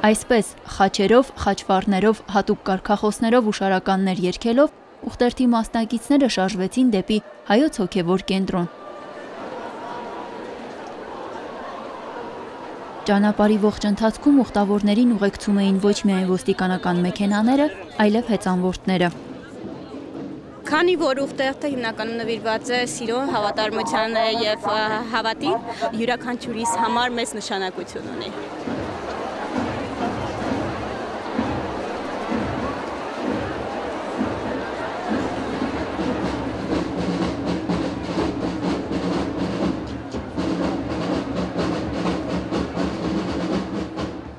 Այսպես խաչերով, խաչվառներով, հատուկ կարգախոսներով ու շարականներ երգելով ուխտերթի մասնակիցները շարժվեցին դեպի Հայոց հոգևոր կենտրոն։ Ճանապարհի ողջ ընթացքում ուխտավորներին ուղեկցում էին ոչ միայն ոստիկանական մեքենաները, այլև հեծանվորդները։ Քանի որ ուխտերթը հիմնականում նվիրված է սիրո, հավատարմության եւ հավատին, յուրաքանչյուրիս համար մեծ նշանակություն ունի։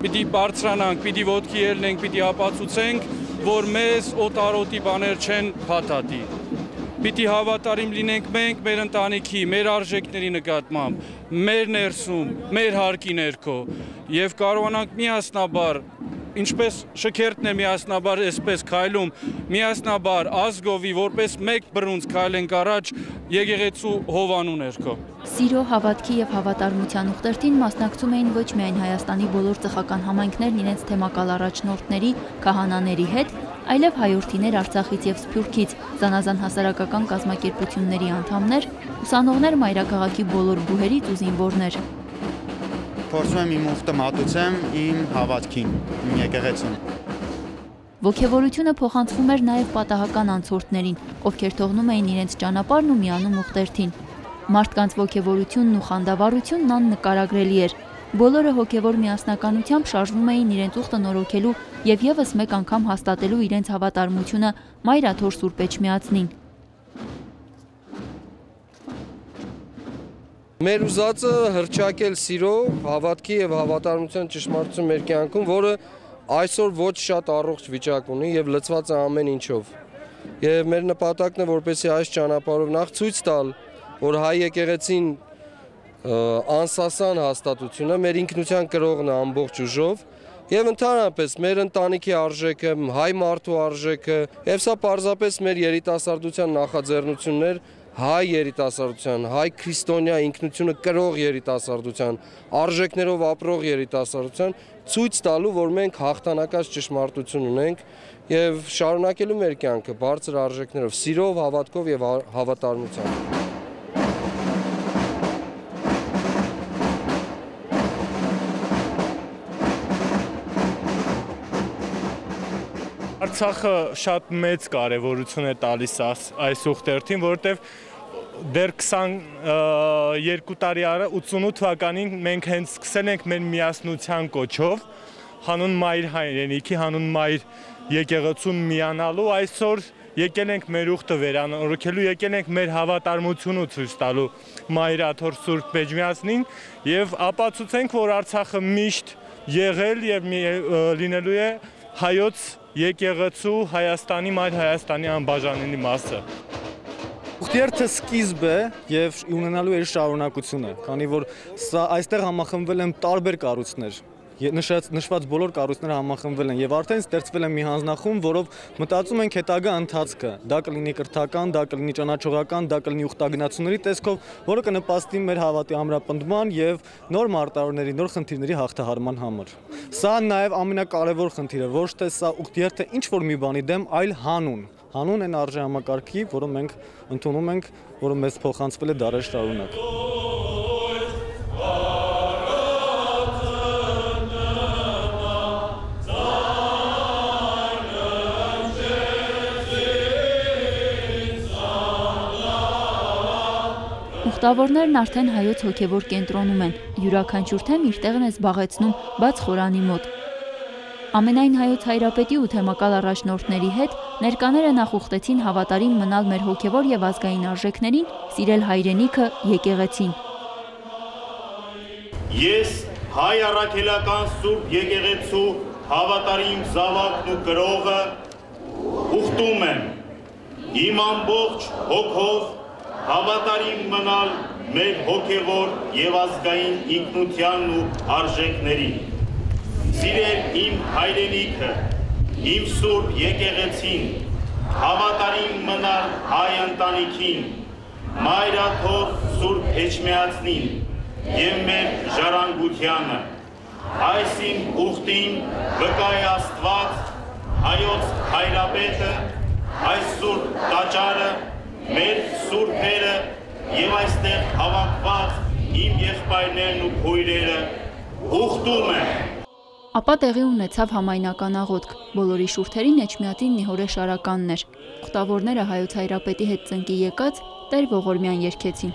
Պիտի բարձրանանք, պիտի ոտքի ելնենք, պիտի ապացուցենք, որ մեզ օտարոտի բաներ չեն փաթաթի։ Պիտի հավատարիմ լինենք մենք մեր ընտանիքի, մեր արժեքների նկատմամբ, մեր ներսում, մեր հարկի ներքո եւ կարողանանք միասնաբար, ինչպես շքերթն է միասնաբար այսպես քայլում, միասնաբար ազգովի որպես մեկ բռունց քայլենք առաջ եկեղեցու հովանու ներքո։ Սիրո, հավատքի եւ հավատարմության ուխտերթին մասնակցում էին ոչ միայն Հայաստանի բոլոր ծխական համայնքներն իրենց թեմակալ առաջնորդների, քահանաների հետ, այլև հայորդիներ Արցախից եւ Սփյուռքից, զանազան հասարակական կազմակերպությունների անդամներ, ուսանողներ մայրաքաղաքի բոլոր բուհերից ու զինվորներ։ Փորձում եմ իմ ուխտը մատուցեմ իմ հավատքին, իմ եկեղեցուն։ Ոգևորությունը փոխանցվում էր նաև պատահական անցորդներին, ովքեր թողնում էին իրենց ճանապարհն ու միանում ուխտերթին։ Մարդկանց ոգևորությունն ու խանդավառությունն աննկարագրելի էր։ Բոլորը հոգևոր միասնականությամբ շարժվում էին իրենց ուխտը նորոգելու եւ եւս մեկ անգամ հաստատելու իրենց հավատարմությունը Մայրաթոր Սուրբ Էջմիածնին։ Մեր ուզածը հռչակել սիրո, հավատքի եւ հավատարմության ճշմարտություն մեր կյանքում, որը այսօր ոչ շատ առողջ վիճակ ունի եւ լցված է ամեն ինչով։ Եվ մեր նպատակն է, որպեսզի այս ճանապարհով նախ ցույց տալ, որ հայ եկեղեցին անսասան հաստատությունը, մեր ինքնության կրողն է ամբողջ ուժով եւ ընդհանրապես մեր ընտանիքի արժեքը, հայ մարդու արժեքը եւ սա պարզապես մեր երիտասարդության նախաձեռնություններ, հայ երիտասարդության, հայ քրիստոնյա ինքնությունը կրող երիտասարդության, արժեքներով ապրող երիտասարդության ցույց տալու, որ մենք հաղթանակած ճշմարտություն ունենք եւ շարունակելու մեր կյանքը բարձր արժեքներով, սիրով, հավատքով եւ հավատարմությամբ։ Արցախը շատ մեծ կարևորություն է տալիս այս ուխտերթին, որովհետև դեռ 22 տարի առաջ 88 թվականին մենք հենց սկսել ենք մեր միասնության կոչով հանուն մայր հայրենիքի, հանուն մայր եկեղեցուն միանալու, այսօր եկել ենք մեր ուխտը վերանորոգելու, եկել ենք մեր հավատարմությունը ցույց տալու Մայրաթոր Սուրբ Էջմիածնին եւ ապացուցենք, որ Արցախը միշտ եղել եւ լինելու է հայոց եկեղեցու Հայաստանի, մայր Հայաստանի անբաժանելի մասը։ Ուխտերթը սկիզբ է եւ ունենալու է իր շարունակությունը, քանի որ սա այստեղ համախմբվել են տարբեր կառույցներ։ Նշված բոլոր կառույցները համախմբվել են եւ արդեն ստեղծվել է մի հանձնախումբ, որով մտածում ենք հետագա ընթացքը։ Դա կլինի կրթական, դա կլինի ճանաչողական, դա կլինի ուխտագնացությունների տեսքով, որը կնպաստի մեր հավատի ամրապնդման եւ նոր մարտահրավերների, նոր խնդիրների հաղթահարման համար։ Սա նաեւ ամենակարևոր խնդիրը, ոչ թե սա ուխտերթը ինչ որ մի բանի դեմ, այլ հանուն։ Հանուն են արժեհամակարգի, որը մենք ընդունում ենք, որը մեզ փոխանցվել է դարեր շարունակ։ Ուխտավորներն արդեն հայոց հոգևոր կենտրոնում են, յուրաքանչյուր թեմ իր տեղն է զբաղեցնում բաց խորանի մոտ։ Ամենայն հայոց հայրապետի ու թեմակալ առաջնորդների հետ ներկաները նախուխտեցին հավատարիմ մնալ մեր հոգևոր եւ ազգային արժեքներին, սիրել հայրենիքը, եկեղեցին։ Ես հայ առաքելական Սուրբ Եկեղեցու հավատարիմ զավակն ու կրողը ուխտում եմ իմ ամբողջ հոգով հավատարիմ մնալ մեր հոգևոր եւ ազգային ինքնությանն ու արժեքներին, սիրել իմ հայրենիքը, իմ Սուրբ Եկեղեցին, հավատարիմ մնալ հայ ընտանիքին, Մայրաթոր Սուրբ Էջմիածնին եւ մեր ժառանգությանը, այսին ուխտին վկայ Աստված, հայոց հայրապետը, այս սուրբ տաճարը, մեր սուրբերը եւ այստեղ հավաքված իմ եղբայրներն ու քույրերը ուխտում են։ Ապա տեղի ունեցավ համայնական աղոթք, բոլորի շուրթերին էջմիածին Նիհորե Շարականն էր։ Ուխտավորները հայոց հայրապետի հետ ծնկի եկած Տեր Ողորմյան երգեցին։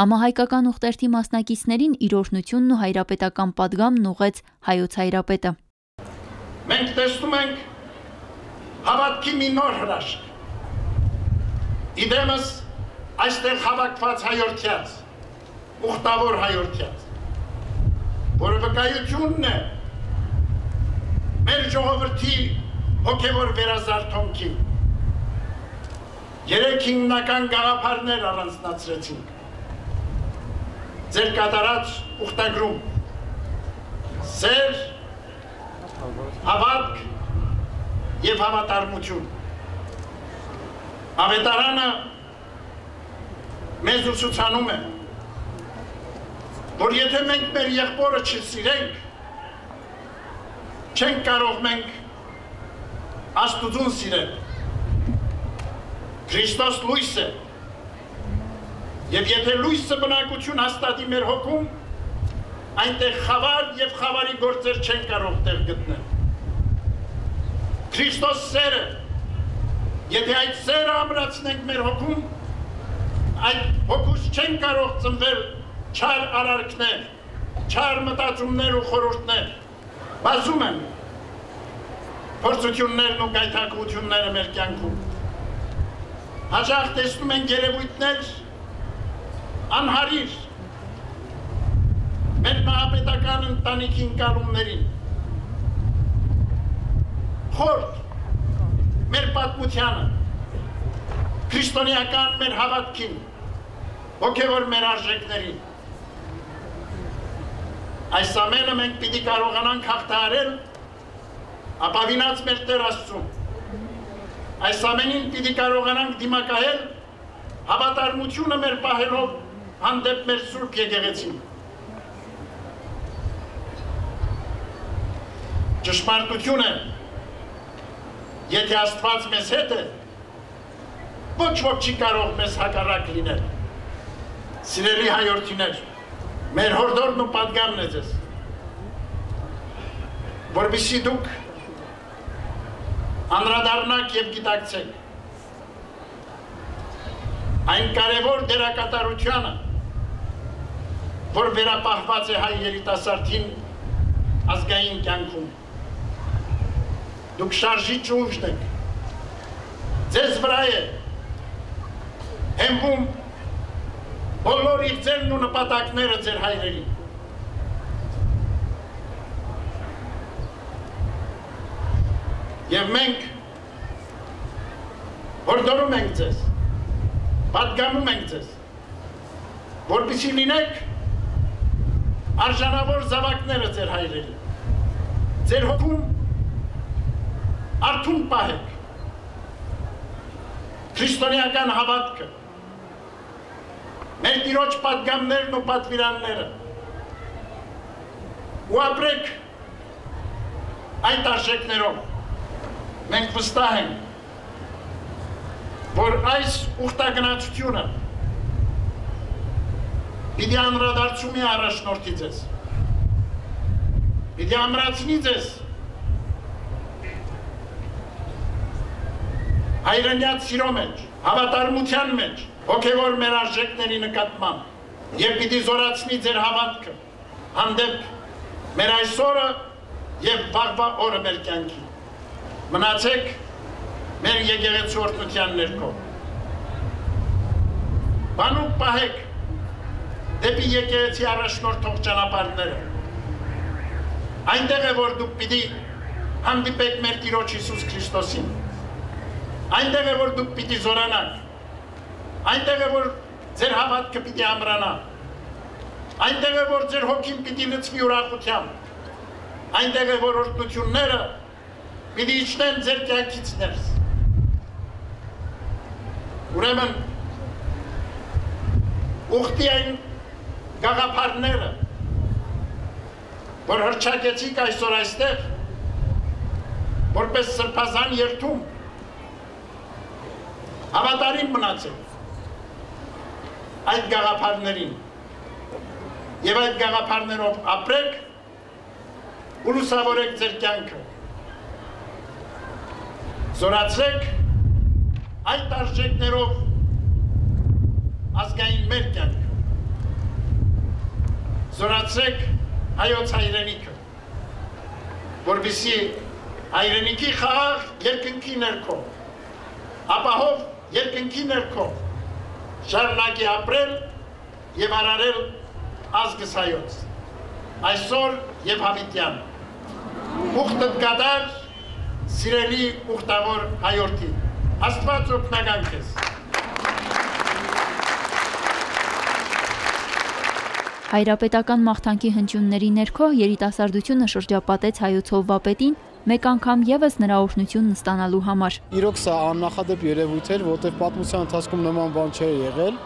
Համահայկական ուխտերթի մասնակիցներին իր օրհնությունն ու հայրապետական պատգամն ուղղեց հայոց հայրապետը։ Մենք տեսնում ենք հավատքի մի նոր հրաշք։ Իդեմս այստեղ հավաքված հայորդյաց, ուխտավոր հայորդյաց, որը վկայությունն է մեր ժողովրդի հոգևոր վերազարթոնքի։ 3 հիմնական գաղափարներ առանձնացրեցինք։ Ձեր կատարած ուխտագրում, սեր, հավատք և հավատարմություն։ Ավետարանը մեզ ուսուցանում է, որ եթե մենք մեր եղբորը չսիրենք, չենք կարող մենք Աստուծուն սիրել։ Քրիստոս լույս է, և եթե լույսը բնակություն հաստատի մեր հոգում, այնտեղ խավար և խավարի գործեր չեն կարող տեղ գտնել։ Քրիստոս սերը, եթե այդ սերը ամրացնենք մեր հոգում, այդ հոգուց չեն կարող ծնվել չար արարքներ, չար մտածումներ ու խորհուրդներ։ Բազում են փորձություններն ու գայթակղությունները մեր կյանքում։ Հաճախ տեսնում են երևույթներ անհարիր մեր մահապետական ընտանիքի ընկալումներին, խորտ մեր պատմությանը, քրիստոնեական մեր հավատքին, հոգևոր մեր արժեքներին։ Այս ամենը մենք պիտի կարողանանք հաղթահարել ապավինած մեր Տեր Աստծուն։ Այս ամենին պիտի կարողանանք դիմակայել հավատարմությունը մեր պահելով հանդեպ մեր սուրբ եկեղեցին։ Ճշմարտություն է, եթե Աստված մեզ հետ է, ոչ ոք չի կարող մեզ հակառակ լինել։ Սիրելի հայորդիներ, մեր հորդորն ու պատգամն է ձեզ, որպեսզի դուք անդրադառնաք և գիտակցեք այն կարևոր դերակատարությանը, որ վերապահված է հայ երիտասարդին ազգային կյանքում։ Դուք շարժիչ ուժն եք, ձեզ վրա է հենվում բոլոր իղձերն ու նպատակները ձեր հայրերին։ Եվ մենք հորդորում ենք ձեզ, պատգամում ենք ձեզ, որպեսզի լինեք արժանավոր զավակները ձեր հայրերին, ձեր հոգում արթուն պահեք քրիստոնեական հավատքը, մեր Տիրոջ պատգամներն ու պատվիրանները ու ապրեք այդ արժեքներով։ Մենք վստահ ենք, որ այս ուխտագնացությունը պիտի անդրադարձումի առաջնորդի ձեզ, պիտի ամրացնի ձեզ հայրենյաց սիրո մեջ, հավատարմության մեջ, հոգևոր մեր արժեքների նկատմամբ և պիտի զորացնի ձեր հավատքը հանդեպ մեր այսօրը և վաղվա օրը մեր կյանքի։ Մնացեք մեր եկեղեցու օրհնության ներքո։ բանուկ պահեք դեպի եկեղեցի առաջնորդող ճանապարհները։ Այնտեղ է որ դուք պիտի հանդիպեք մեր Տիրոջ Հիսուս Քրիստոսին։ Այնտեղ է որ դուք պիտի զորանաք։ Այնտեղ է որ ձեր հավատքը պիտի ամրանա։ Այնտեղ է որ ձեր հոգին պիտի լցվի ուրախությամբ։ Այնտեղ է որ օրհնությունները պիտի իջնեն ձեր կյանքից ներս։ Ուրեմն ուխտի այն գաղափարները, որ հրճակեցիք այսօր այստեղ, որպես սրբազան երթում, հավատարիմ մնացեք այդ գաղափարներին եւ այդ գաղափարներով ապրեք ու լուսավորեք ձեր կյանքը։ Զորացրեք այդ արժեքներով ազգային մեր կյանքը։ Զորացրեք հայոց հայրենիքը, որպեսզի հայրենիքի խաղաղ երկնքի ներքո, ապահով երկնքի ներքո շարունակի ապրել եւ արարել ազգս հայոց։ Այսօր եւ հավիտյան։ Ուխտդ գադար, սիրելի ուխտավոր հայորդի։ Աստված օգնական քեզ։ Հայրապետական մաղթանքի հնչյունների ներքո երիտասարդությունը շրջապատեց հայոց հովվապետին մեկ անգամ եւս նրա օրհնությունն ստանալու համար։ Իրոք սա աննախադեպ երևույթ էր, որտեղ պատմության ընթացքում նման բան չէր եղել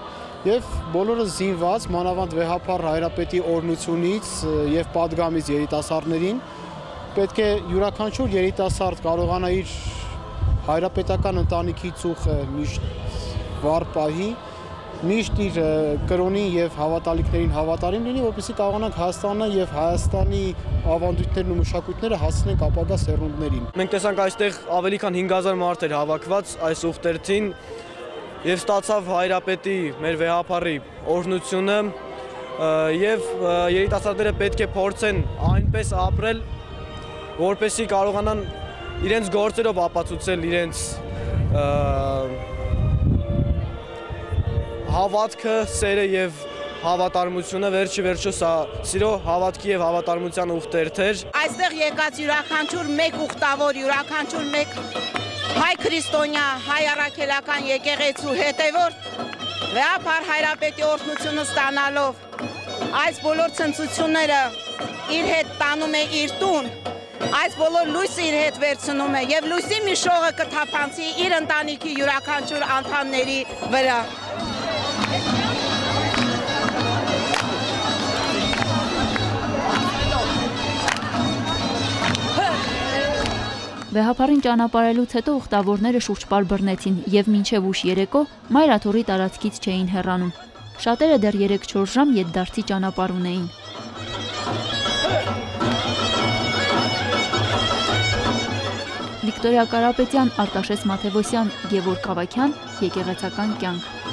եւ բոլորը զինված մանավանդ վեհափառ հայրապետի օրհնությունից եւ պատգամից երիտասարդներին պետք է յուրաքանչյուր երիտասարդ կարողանա իր հայրապետական ընտանիքի ծուխը միշտ վառ պահի, միշտ իր կրոնին եւ հավատալիքներին հավատարիմ լինի, որպեսզի կարողանանք Հայաստանը եւ Հայաստանի ավանդույթներն ու մշակույթները հասցնենք ապագա սերունդներին։ Մենք տեսանք այստեղ ավելի քան 5000 մարդ էր հավաքված այս ուխտերթին եւ ստացավ հայրապետի մեր վեհափառի օրհնությունը եւ երիտասարդները պետք է փորձեն այնպես ապրել, որպեսզի կարողանան իրենց գործերով ապացուցել իրենց հավատքը, սերը եւ հավատարմությունը, վերջի վերջո սա սիրո, հավատքի եւ հավատարմության ուխտերթ էր։ Այստեղ եկած յուրաքանչյուր մեկ ուխտավոր, յուրաքանչյուր մեկ հայ քրիստոնյա, հայ առաքելական եկեղեցու հետևորդ վեհափառ հայրապետի օրհնությունը ստանալով այս բոլոր ցնծությունները իր հետ տանում է իր տուն, այս բոլոր լույսը իր հետ վերցնում է եւ լույսի մի շողը կթափանցի իր ընտանիքի յուրաքանչյուր անդամների վրա։ Վեհափառին ճանապարհելուց հետո ուխտավորները շուրջպար բռնեցին եւ մինչեւ ուշ երեկո Մայրաթորի տարածքից չէին հեռանում։ Շատերը դեռ 3-4 ժամ ետդարձի ճանապարհ ունեին։ Վիկտորիա Կարապետյան, Արտաշես Մաթևոսյան, Գևորգ Ավագյան, եկեղեցական կյանք։